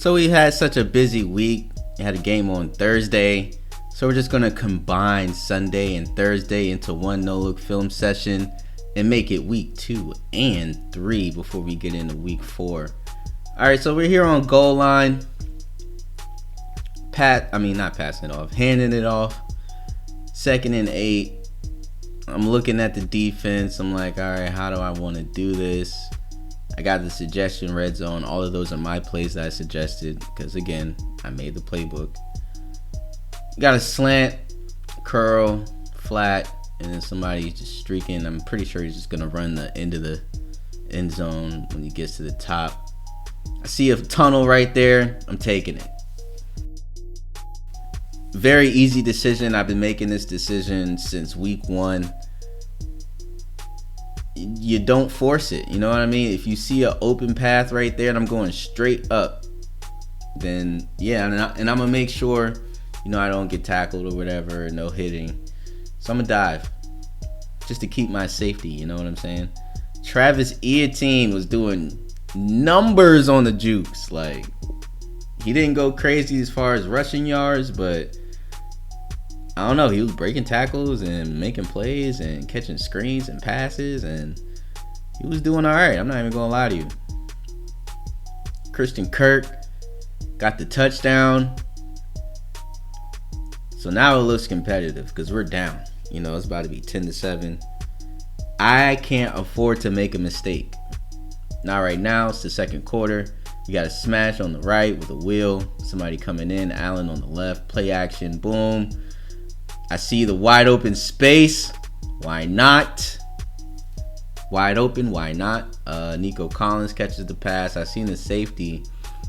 So we had such a busy week. We had a game on Thursday. So we're just going to combine Sunday and Thursday into one no-look film session and make it week 2 and 3 before we get into week 4. Alright, so we're here on goal line. Not passing it off, handing it off. 2nd and 8. I'm looking at the defense. I'm like, alright, how do I want to do this? I got the suggestion red zone. All of those are my plays that I suggested because, again, I made the playbook. Got a slant, curl, flat, and then somebody just streaking. I'm pretty sure he's just going to run the end of the end zone when he gets to the top. I see a tunnel right there. I'm taking it. Very easy decision. I've been making this decision since week 1. You don't force it. You know what I mean? If you see an open path right there and I'm going straight up, then yeah, and I'm going to make sure, I don't get tackled or whatever, no hitting. So I'm going to dive just to keep my safety. You know what I'm saying? Travis Etienne was doing numbers on the jukes. Like, he didn't go crazy as far as rushing yards, but I don't know. He was breaking tackles and making plays and catching screens and passes, and he was doing all right. I'm not even going to lie to you. Christian Kirk got the touchdown. So now it looks competitive because we're down. It's about to be 10-7. I can't afford to make a mistake. Not right now. It's the second quarter. You got a smash on the right with a wheel. Somebody coming in. Allen on the left. Play action. Boom. I see the wide open space. Why not? Wide open. Why not? Nico Collins catches the pass. I seen the safety.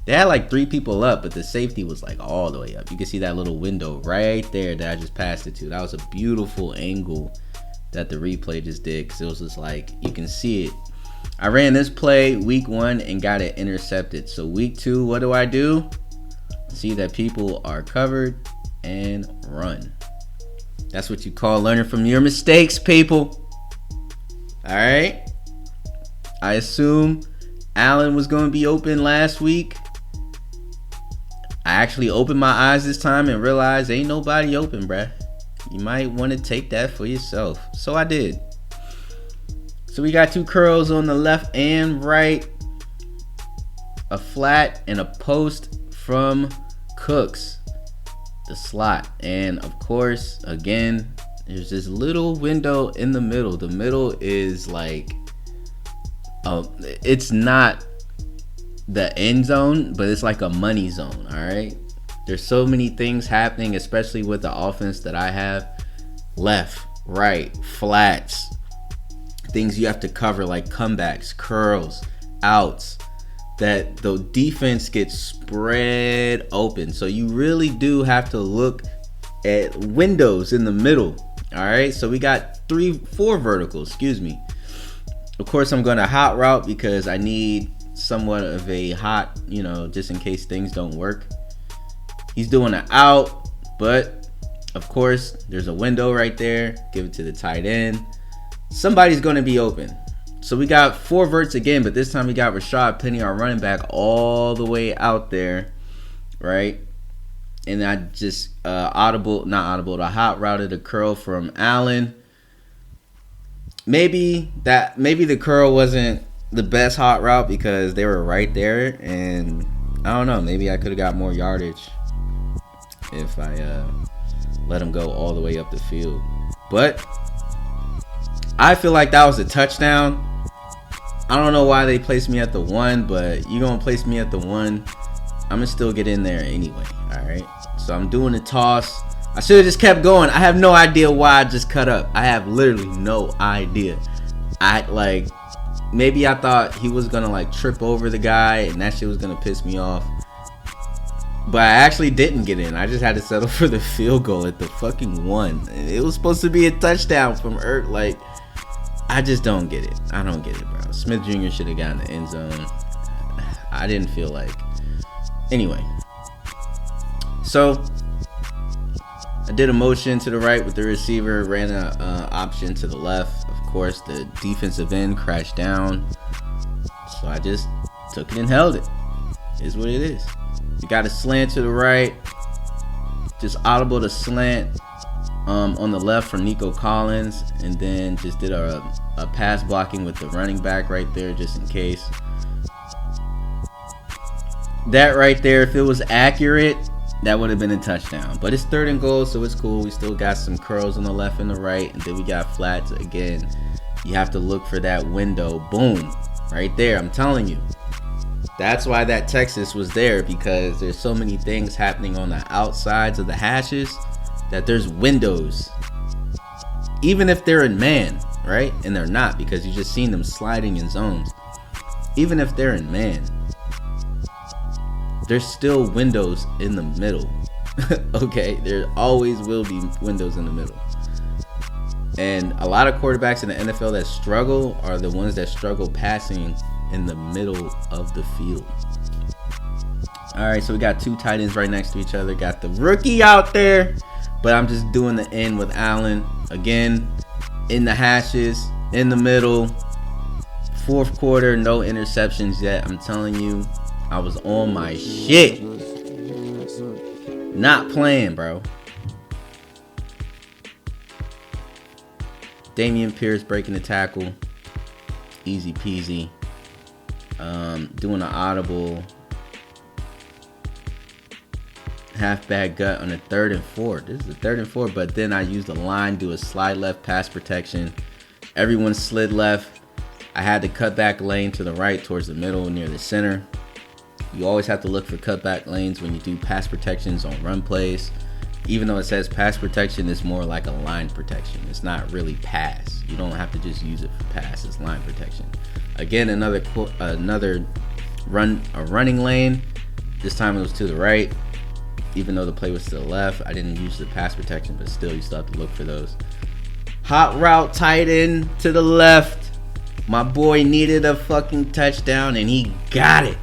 They had like 3 people up, but the safety was like all the way up. You can see that little window right there that I just passed it to. That was a beautiful angle that the replay just did, because it was just like, you can see it. I ran this play week 1 and got it intercepted. So week 2, what do? See that people are covered and run. That's what you call learning from your mistakes, people. All right. I assume Allen was going to be open last week. I actually opened my eyes this time and realized ain't nobody open, bruh. You might want to take that for yourself. So I did. So we got 2 curls on the left and right. A flat and a post from Cooks. The slot. And of course, again, there's this little window in the middle. The middle is like, it's not the end zone, but it's like a money zone. All right, there's so many things happening, especially with the offense that I have. Left, right, flats, things you have to cover, like comebacks, curls, outs, that the defense gets spread open. So you really do have to look at windows in the middle. All right, so we got 4 verticals, excuse me. Of course, I'm going to hot route because I need somewhat of a hot, just in case things don't work. He's doing an out, but of course, there's a window right there. Give it to the tight end. Somebody's going to be open. So we got 4 verts again, but this time we got Rashad Penny, our running back, all the way out there, right? And I just the hot routed a curl from Allen. Maybe the curl wasn't the best hot route because they were right there, and I don't know, maybe I could have got more yardage if I let him go all the way up the field. But I feel like that was a touchdown. I don't know why they placed me at the 1, but you're gonna place me at the 1, I'm gonna still get in there anyway. All right, so I'm doing the toss. I should have just kept going. I have no idea why I just cut up. I have literally no idea. Maybe I thought he was gonna trip over the guy and that shit was gonna piss me off. But I actually didn't get in. I just had to settle for the field goal at the fucking 1. It was supposed to be a touchdown from Ert. I just don't get it. I don't get it, bro. Smith Jr. should have gotten the end zone. I didn't feel like. Anyway. So I did a motion to the right with the receiver, ran an option to the left. Of course, the defensive end crashed down. So I just took it and held it. Is what it is. You got a slant to the right. Just audible to slant on the left for Nico Collins. And then just did a pass blocking with the running back right there just in case. That right there, if it was accurate, that would have been a touchdown. But it's 3rd and goal, so it's cool. We still got some curls on the left and the right. And then we got flats. Again, you have to look for that window. Boom. Right there. I'm telling you. That's why that Texas was there, because there's so many things happening on the outsides of the hashes that there's windows. Even if they're in man, right? And they're not, because you just seen them sliding in zones. Even if they're in man, there's still windows in the middle. Okay, there always will be windows in the middle. And a lot of quarterbacks in the NFL that struggle are the ones that struggle passing in the middle of the field. All right, so we got 2 tight ends right next to each other. Got the rookie out there, but I'm just doing the end with Allen. Again, in the hashes, in the middle. 4th quarter, no interceptions yet. I'm telling you, I was on my shit. Not playing, bro. Dameon Pierce breaking the tackle. Easy peasy. Doing an audible halfback gut on a 3rd and 4. This is a 3rd and 4, but then I used the line, do a slide left pass protection. Everyone slid left. I had the cutback lane to the right towards the middle near the center. You always have to look for cutback lanes when you do pass protections on run plays. Even though it says pass protection, it's more like a line protection. It's not really pass. You don't have to just use it for pass. It's line protection. Again, another running lane. This time it was to the right. Even though the play was to the left, I didn't use the pass protection, but still, you still have to look for those. Hot route tight end to the left. My boy needed a fucking touchdown, and he got it.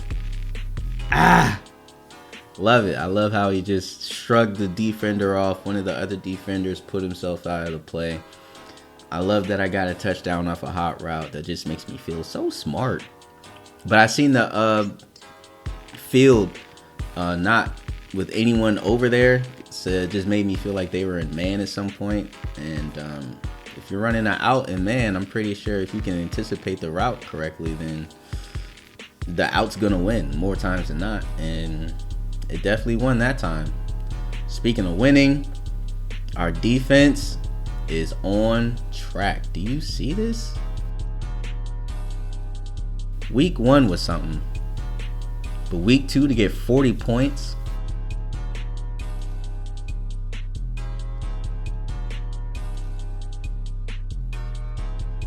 Love it. I love how he just shrugged the defender off. One of the other defenders put himself out of the play. I love that I got a touchdown off a hot route. That just makes me feel so smart. But I seen the field not with anyone over there, so it just made me feel like they were in man at some point. And if you're running an out in man, I'm pretty sure if you can anticipate the route correctly, then the out's gonna win more times than not. And it definitely won that time. Speaking of winning, our defense is on track. Do you see this? Week 1 was something, but week 2 to get 40 points.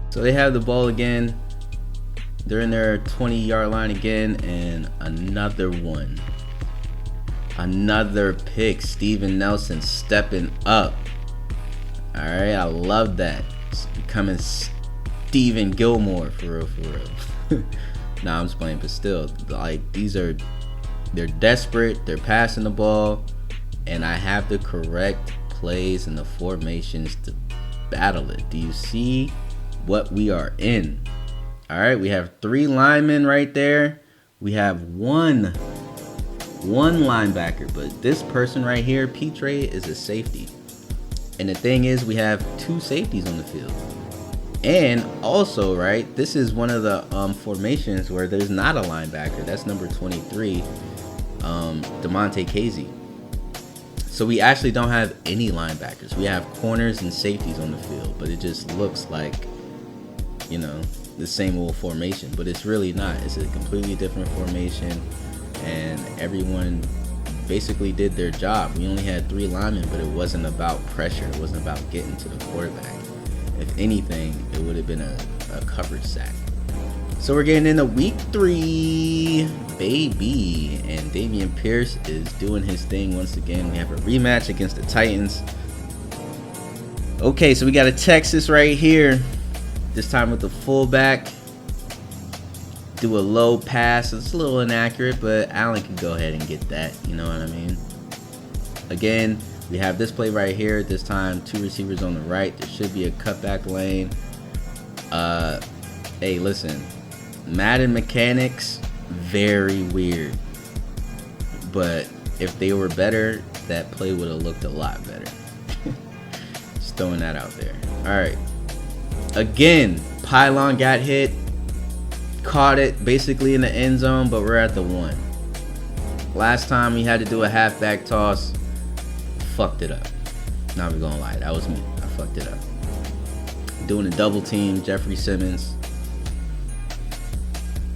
So they have the ball again. They're in their 20-yard line again, and another one. Another pick. Steven Nelson stepping up. All right, I love that. It's becoming Stephen Gilmore for real. Nah, I'm just playing, but still, like, they're desperate. They're passing the ball, and I have the correct plays and the formations to battle it. Do you see what we are in? All right, we have 3 linemen right there. We have one linebacker, but this person right here, Petre, is a safety. And the thing is, we have 2 safeties on the field. And also, right, this is one of the formations where there's not a linebacker. That's number 23, DeMonte Casey. So we actually don't have any linebackers. We have corners and safeties on the field, but it just looks like, you know, the same old formation, but it's really not. It's a completely different formation, and everyone basically did their job. We only had 3 linemen, but it wasn't about pressure. It wasn't about getting to the quarterback. If anything, it would have been a coverage sack. So we're getting into week 3, baby, and Dameon Pierce is doing his thing once again. We have a rematch against the Titans. Okay, so we got a Texas right here. This time with the fullback. Do a low pass. It's a little inaccurate, but Allen can go ahead and get that. You know what I mean? Again, we have this play right here. This time, 2 receivers on the right. There should be a cutback lane. Hey, listen. Madden mechanics, very weird. But if they were better, that play would have looked a lot better. Just throwing that out there. All right. Again, pylon got hit. Caught it basically in the end zone, but we're at the 1. Last time we had to do a halfback toss. Fucked it up. Not even gonna lie. That was me. I fucked it up. Doing a double team. Jeffrey Simmons.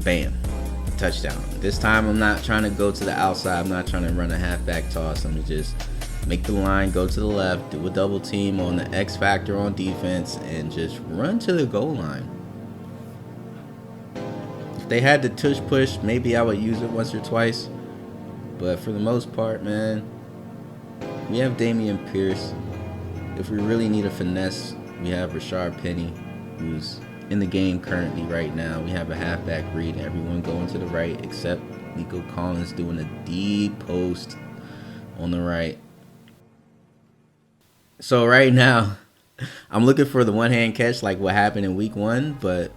Bam. Touchdown. This time I'm not trying to go to the outside. I'm not trying to run a halfback toss. I'm gonna just make the line go to the left, do a double team on the X factor on defense, and just run to the goal line. If they had the tush push, maybe I would use it once or twice. But for the most part, man, we have Dameon Pierce. If we really need a finesse, we have Rashard Penny, who's in the game currently right now. We have a halfback read, everyone going to the right except Nico Collins doing a deep post on the right. So right now, I'm looking for the one-hand catch like what happened in week 1, but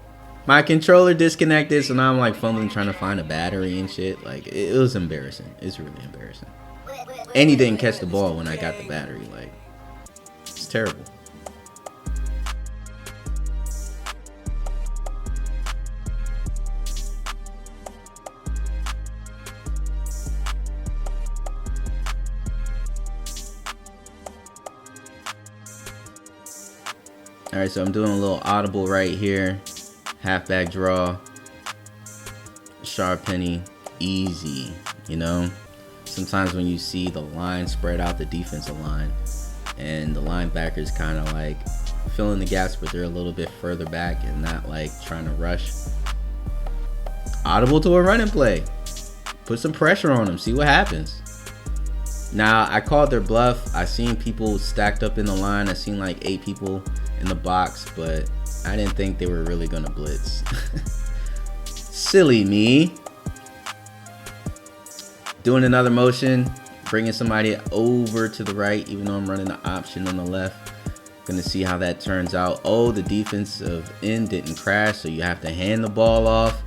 my controller disconnected, so now I'm like fumbling trying to find a battery and shit. Like, it was embarrassing. It's really embarrassing. And he didn't catch the ball when I got the battery. Like, it's terrible. All right, so I'm doing a little audible right here. Halfback draw. Sharp penny. Easy, you know? Sometimes when you see the line spread out, the defensive line, and the linebackers kind of like fill in the gaps, but they're a little bit further back and not like trying to rush. Audible to a running play. Put some pressure on them. See what happens. Now, I called their bluff. I seen people stacked up in the line. I seen like 8 people in the box, but I didn't think they were really gonna blitz. Silly me. Doing another motion, bringing somebody over to the right, even though I'm running the option on the left. Gonna see how that turns out. Oh, the defensive end didn't crash, so you have to hand the ball off.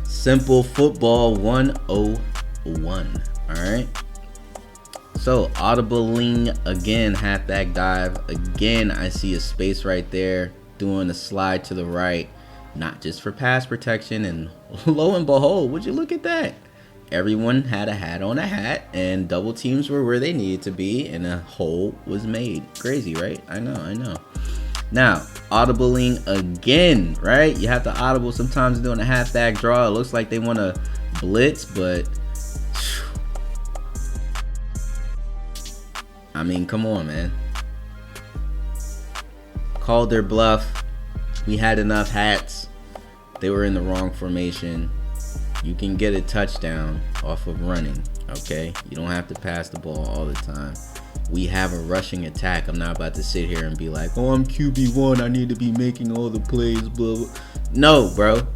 Simple football 101. All right. So audibling again, halfback dive. Again, I see a space right there, doing a slide to the right, not just for pass protection. And lo and behold, would you look at that? Everyone had a hat on a hat, and double teams were where they needed to be, and a hole was made. Crazy, right? I know. Now, audibling again, right? You have to audible sometimes doing a halfback draw. It looks like they want to blitz, but I mean, come on, man. Called their bluff. We had enough hats. They were in the wrong formation. You can get a touchdown off of running, okay? You don't have to pass the ball all the time. We have a rushing attack. I'm not about to sit here and be like, oh, I'm QB1. I need to be making all the plays, blah, blah. No, bro.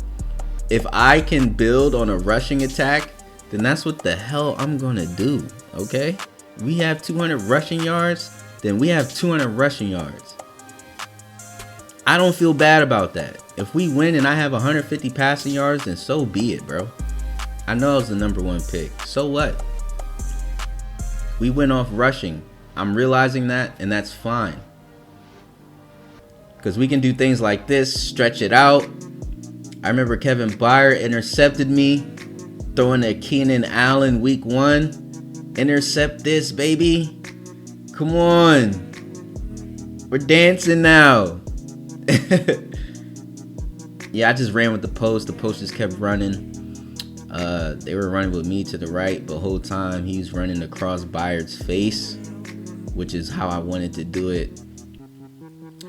If I can build on a rushing attack, then that's what the hell I'm going to do, okay? We have 200 rushing yards, then we have 200 rushing yards. I don't feel bad about that. If we win and I have 150 passing yards, then so be it, bro. I know I was the #1 pick. So what? We went off rushing. I'm realizing that, and that's fine. Because we can do things like this, stretch it out. I remember Kevin Byard intercepted me, throwing a Keenan Allen week 1. Intercept this, baby. Come on. We're dancing now. Yeah, I just ran with the post. The post just kept running. They were running with me to the right, but the whole time he's running across Byard's face, which is how I wanted to do it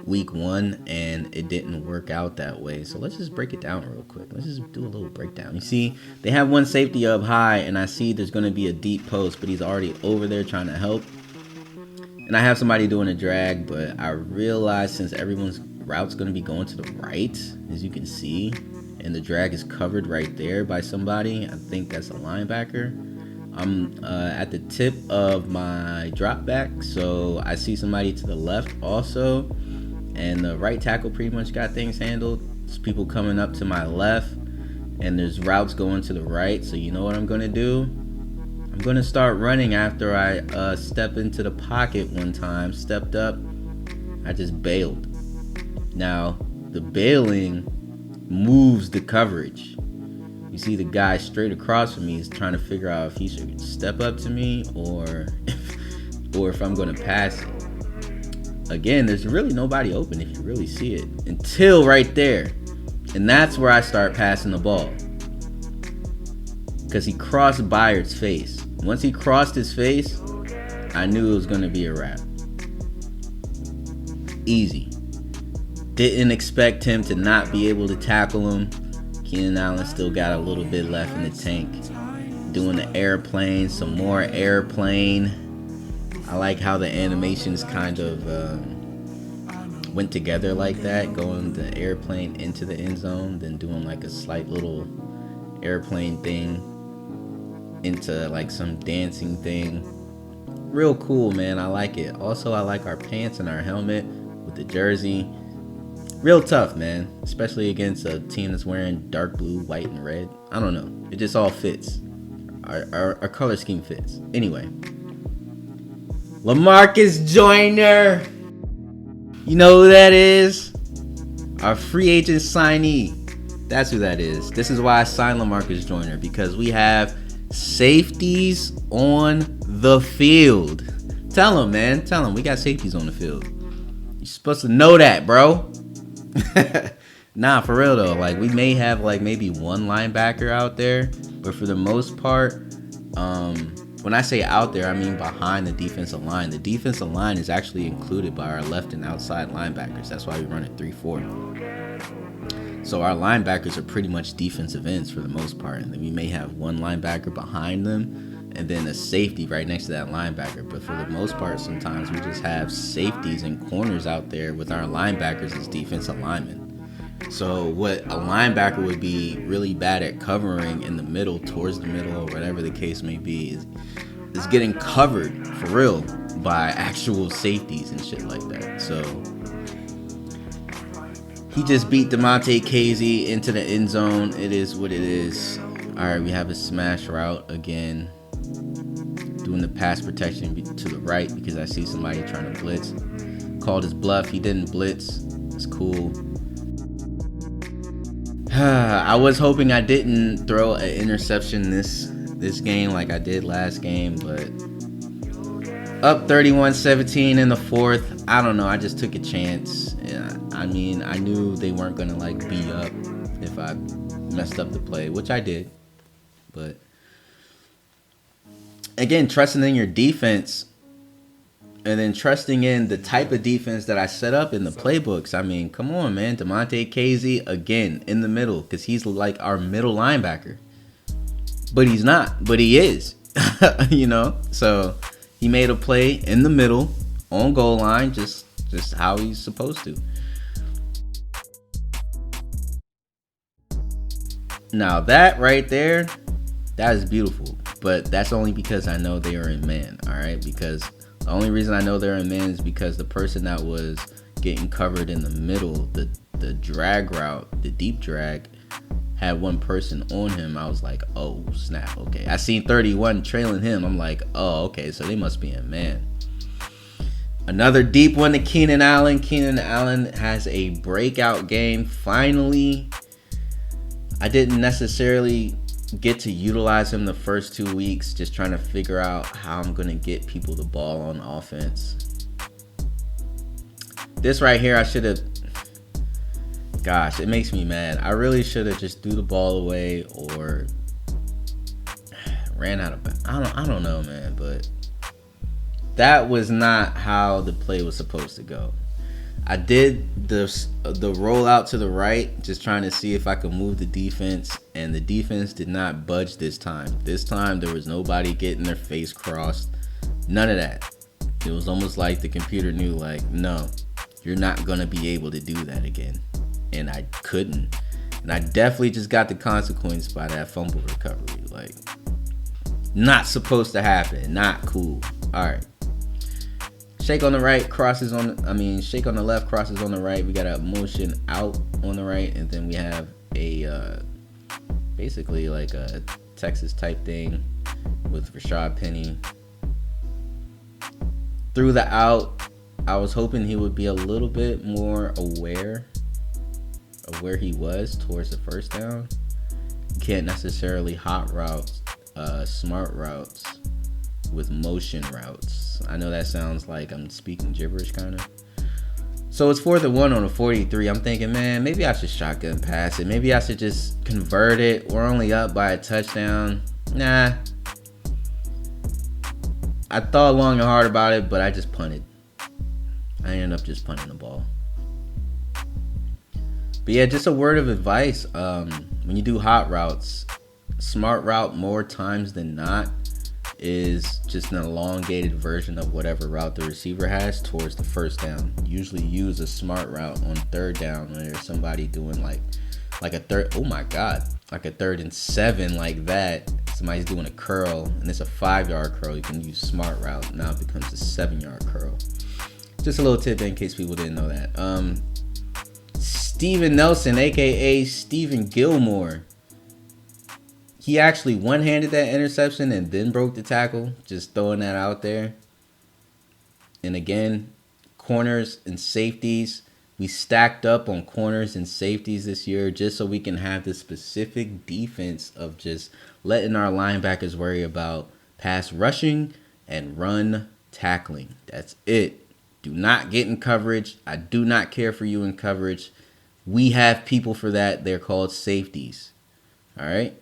week 1, and it didn't work out that way. So let's just break it down real quick. Let's just do a little breakdown. You see, they have one safety up high, and I see there's going to be a deep post, but he's already over there trying to help. And I have somebody doing a drag, but I realized since everyone's route's going to be going to the right, as you can see, and the drag is covered right there by somebody, I think that's a linebacker. I'm at the tip of my drop back, so I see somebody to the left also, and the right tackle pretty much got things handled. There's people coming up to my left, and there's routes going to the right. So you know what I'm going to do? I'm going to start running after I step into the pocket one time. Stepped up. I just bailed. Now, the bailing moves the coverage. You see the guy straight across from me is trying to figure out if he should step up to me or if I'm going to pass it. Again, there's really nobody open if you really see it. Until right there. And that's where I start passing the ball. Because he crossed Byard's face. Once he crossed his face, I knew it was going to be a wrap. Easy. Didn't expect him to not be able to tackle him. Keenan Allen still got a little bit left in the tank. Doing the airplane, some more airplane. I like how the animations kind of went together like that. Going the airplane into the end zone, then doing like a slight little airplane thing into like some dancing thing. Real cool, man. I like it. Also, I like our pants and our helmet with the jersey. Real tough, man. Especially against a team that's wearing dark blue, white, and red. I don't know. It just all fits. Our color scheme fits. Anyway. LaMarcus Joyner. You know who that is? Our free agent signee. That's who that is. This is why I signed LaMarcus Joyner. Because we have safeties on the field. Tell him, man. Tell him we got safeties on the field. You're supposed to know that, bro. Nah, for real though. Like, we may have like maybe one linebacker out there, but for the most part, when I say out there, I mean behind the defensive line. The defensive line is actually included by our left and outside linebackers. That's why we run it 3-4. So our linebackers are pretty much defensive ends for the most part, and then we may have one linebacker behind them and then a safety right next to that linebacker. But for the most part, sometimes we just have safeties and corners out there with our linebackers as defensive linemen. So what a linebacker would be really bad at covering in the middle, towards the middle, or whatever the case may be, is getting covered for real by actual safeties and shit like that. So he just beat Demonte Casey into the end zone. It is what it is. All right, we have a smash route again. Doing the pass protection to the right because I see somebody trying to blitz. Called his bluff. He didn't blitz. It's cool. I was hoping I didn't throw an interception this game like I did last game, but up 31-17 in the fourth. I don't know. I just took a chance. Yeah, I mean, I knew they weren't gonna like be up if I messed up the play, which I did. But again, trusting in your defense and then trusting in the type of defense that I set up in the playbooks. I mean, come on, man. Demonte Casey, again, in the middle, because he's like our middle linebacker. But he's not. But he is. You know? So he made a play in the middle, on goal line, just how he's supposed to. Now, that right there, that is beautiful. But that's only because I know they are in man, all right? Because the only reason I know they're in man is because the person that was getting covered in the middle, the drag route, the deep drag, had one person on him. I was like, oh, snap, okay. I seen 31 trailing him. I'm like, oh, okay, so they must be in man. Another deep one to Keenan Allen. Keenan Allen has a breakout game. Finally, I didn't necessarily get to utilize him the first 2 weeks, just trying to figure out how I'm going to get people the ball on offense. This right here, I should have, gosh, it makes me mad. I really should have just threw the ball away or ran out of bounds. I don't know, man, but that was not how the play was supposed to go. I did the rollout to the right, just trying to see if I could move the defense, and the defense did not budge this time. This time, there was nobody getting their face crossed. None of that. It was almost like the computer knew, like, no, you're not going to be able to do that again. And I couldn't. And I definitely just got the consequence by that fumble recovery. Like, not supposed to happen. Not cool. All right. Shake on the right, crosses on, shake on the left, crosses on the right. We got a motion out on the right, and then we have a, basically like a Texas type thing. with Rashad Penny. Through the out, I was hoping he would be a little bit more aware of where he was towards the first down. You can't necessarily hot routes, smart routes with motion routes. I know that sounds like I'm speaking gibberish kind of. So it's 4th and 1 on a 43. I'm thinking, man, maybe I should shotgun pass it. Maybe I should just convert it. We're only up by a touchdown. Nah. I thought long and hard about it, but I just punted. I ended up just punting the ball. But yeah, just a word of advice. When you do hot routes, smart route more times than not is just an elongated version of whatever route the receiver has towards the first down. Usually use a smart route on 3rd down when there's somebody doing like a third. Oh my God, like a 3rd and 7 like that. Somebody's doing a curl and it's a 5-yard curl. You can use smart route. Now it becomes a 7-yard curl. Just a little tidbit in case people didn't know that. Steven Nelson, aka Stephen Gilmore. He actually one-handed that interception and then broke the tackle. Just throwing that out there. And again, corners and safeties. We stacked up on corners and safeties this year just so we can have the specific defense of just letting our linebackers worry about pass rushing and run tackling. That's it. Do not get in coverage. I do not care for you in coverage. We have people for that. They're called safeties. All right.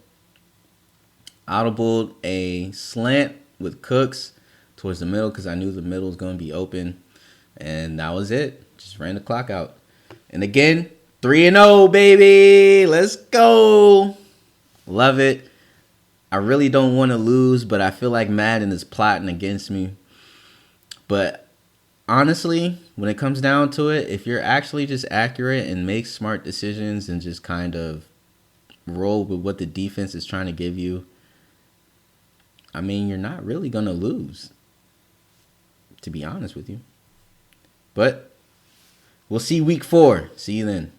Audibled a slant with Cooks towards the middle because I knew the middle was going to be open. And that was it. Just ran the clock out. And again, 3-0, baby. Let's go. Love it. I really don't want to lose, but I feel like Madden is plotting against me. But honestly, when it comes down to it, if you're actually just accurate and make smart decisions and just kind of roll with what the defense is trying to give you, I mean, you're not really going to lose, to be honest with you. But we'll see week 4. See you then.